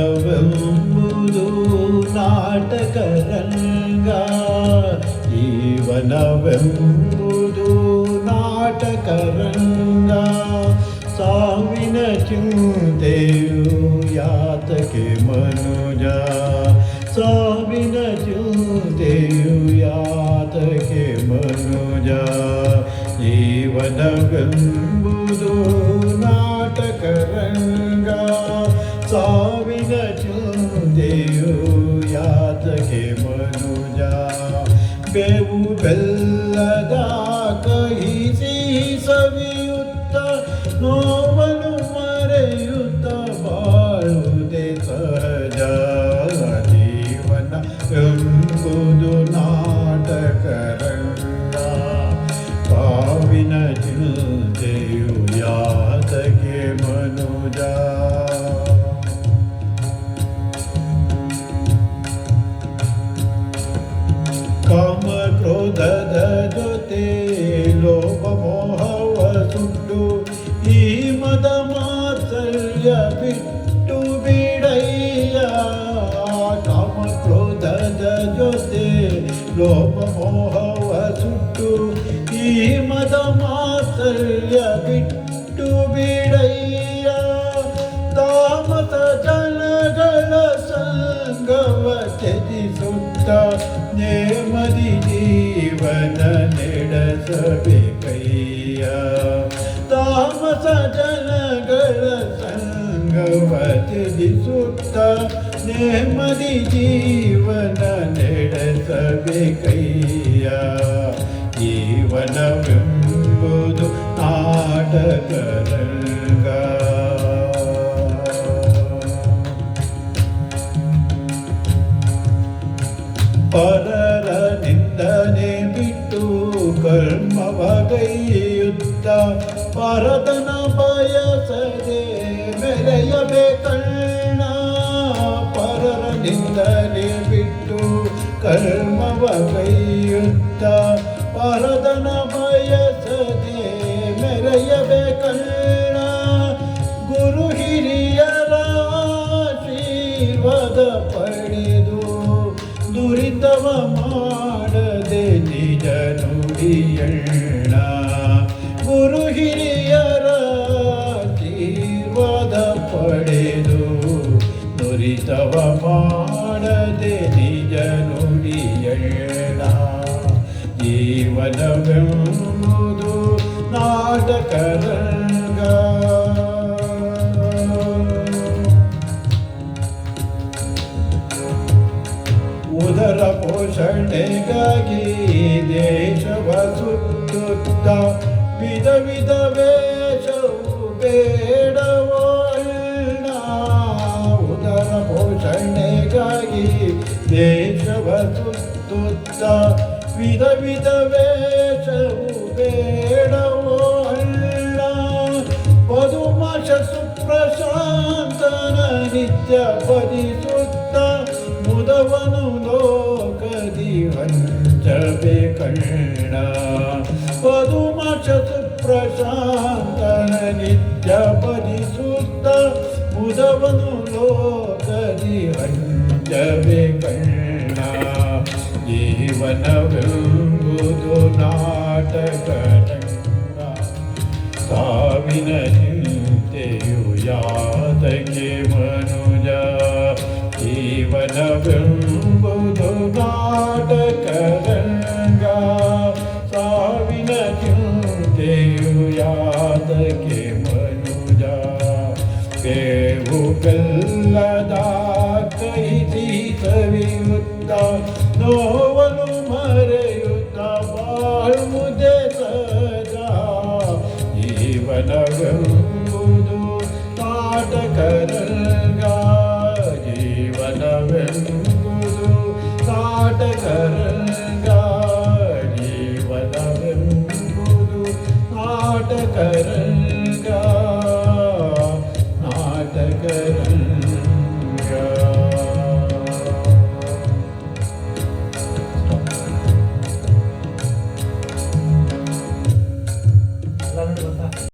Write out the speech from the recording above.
ಜೀವನವೆಂಬುದು ನಾಟಕರಂಗ, ಜೀವನವೆಂಬುದು ನಾಟಕರಂಗ. ಸಾವಿನ ಚಿಂತೆಯು ಯಾತಕ್ಕೆ ಮನುಜ, ಸಾವಿನ ಚಿಂತೆಯು ಯಾತಕ್ಕೆ ಮನುಜ. ಜೀವನವೆಂಬುದು ನಾಟಕರಂಗ, ಸಾವಿನ ಚಿಂತೆಯು ಯಾತಕ್ಕೆ ಮನುಜ. ಬೇವು ಬೆಲ್ಲದ ಕಹಿ ಸಿಹಿ ಸವಿಯುತ್ತ ನೋವನ್ನು ಮರೆಯುತ್ತ ಬಾಳುವುದೇ ಸಹಜ. ಜೀವನವೆಂಬುದು ನಾಟಕರಂಗ, ಸಾವಿನ ಚಿಂತೆಯು ಯಾತಕ್ಕೆ ಮನುಜ. ಕಾಮ ಕ್ರೋಧದ ಜೊತೆ ಲೋಭ ಮೋಹವ ಸುಟ್ಟು ಈ ಮದ ಮಾತ್ಸರ್ಯ ಬಿಟ್ಟು ಬಿಡಯ್ಯ. ಕಾಮ ಕ್ರೋಧದ ಜೊತೆ ಲೋಭ ಮೋಹವ ಸುಟ್ಟು ಈ ಮದ ಮಾತ್ಸರ್ಯ ಬಿಟ್ಟು ಬಿಡಯ್ಯ. ತಾಮಸ ಜನಗಳ ಸಂಗವ ತ್ಯಜಿಸುತ್ತ ನೇಮದಿ ಜೀವನ ನಡೆಸಬೇಕಯ್ಯ. ತಾಮಸ ಜನಗಳ ಸಂಗವ ತ್ಯಜಿಸುತ್ತ ನೇಮದಿ ಜೀವನ ನಡೆಸಬೇಕಯ್ಯ. ಜೀವನವೆಂಬುದು ನಾಟಕರಂಗ, ಪರರ ನಿಂದನೆ ಬಿಟ್ಟು ಕರ್ಮವಗೈಯುತ್ತ ಪರತನ ಬಯಸದೆ ಮೆರೆಯಬೇಕಣ್ಣ. ಪರರ ನಿಂದನೆ ಬಿಟ್ಟು ಕರ್ಮವಗೈಯುತ್ತ ಪರತನ ಬಯಸದೆ ಮೆರೆಯಬೇಕಣ್ಣ. ಗುರು ಹಿರಿಯರ ಆಶೀರ್ವಾದ ಪಡೆದು ದುರಿತವ ಮಾಡದೆ ನಿಜ ನುಡಿಯಣ್ಣ. ಗುರು ಹಿರಿಯರ ಆಶೀರ್ವಾದ ಪಡೆದು ದುರಿತವ ಮಾಡದೆ ನಿಜ ನುಡಿಯಣ್ಣ. ಜೀವನವೆಂಬುದು ನಾಟಕರಂಗ, ಉದರ ಪೋಷಣೆಗಾಗಿ ದೇಶವ ಸುತ್ತುತ್ತ ವಿಧ ವಿಧ ವೇಷವು ಬೇಡವೋ ಅಣ್ಣ. ಉದರ ಪೋಷಣೆಗಾಗಿ ದೇಶವ ಸುತ್ತುತ್ತ ವಿಧ ವಿಧ ವೇಷವು ಬೇಡವೋ ಅಣ್ಣ. ಪದುಮಾಶ ಸುಪ್ರಶಾಂತನ ನಿತ್ಯ ಭಜಿಸುತ್ತ ಮುದವನು ಲೋಕದಿ ವಂಚಬೇಕಣ್ಣ. ಪದುಮಾಶ ಸುಪ್ರಶಾಂತನ ನಿತ್ಯ ಭಜಿಸುತ್ತ ಮುದವನು ಲೋಕದಿ ವಂಚಬೇಕಣ್ಣ. ಜೀವನವೆಂಬುದು ನಾಟಕರಂಗ, ಸಾವಿನ ಚಿಂತೆಯು ಯಾತಕ್ಕೆ ಮನುಜ. ಜೀವನವೆಂಬುದು ನಾಟಕರಂಗ, ಸಾವಿನ ಚಿಂತೆಯು ಯಾತಕ್ಕೆ ಮನುಜ. ಬೇವು ಬೆಲ್ಲದ ಕಹಿ ಸಿಹಿ ಸವಿಯುತ್ತ ನೋವನ್ನು ಮರೆಯುತ್ತ ಬಾಳುವುದೇ ಸಹಜ. ಜೀವನವೆಂಬುದು ನಾಟಕರಂಗ, ಜೀವನವೆಂಬುದು ನಾಟಕರಂಗ, ಜೀವನವೆಂಬುದು ನಾಟಕರಂಗ.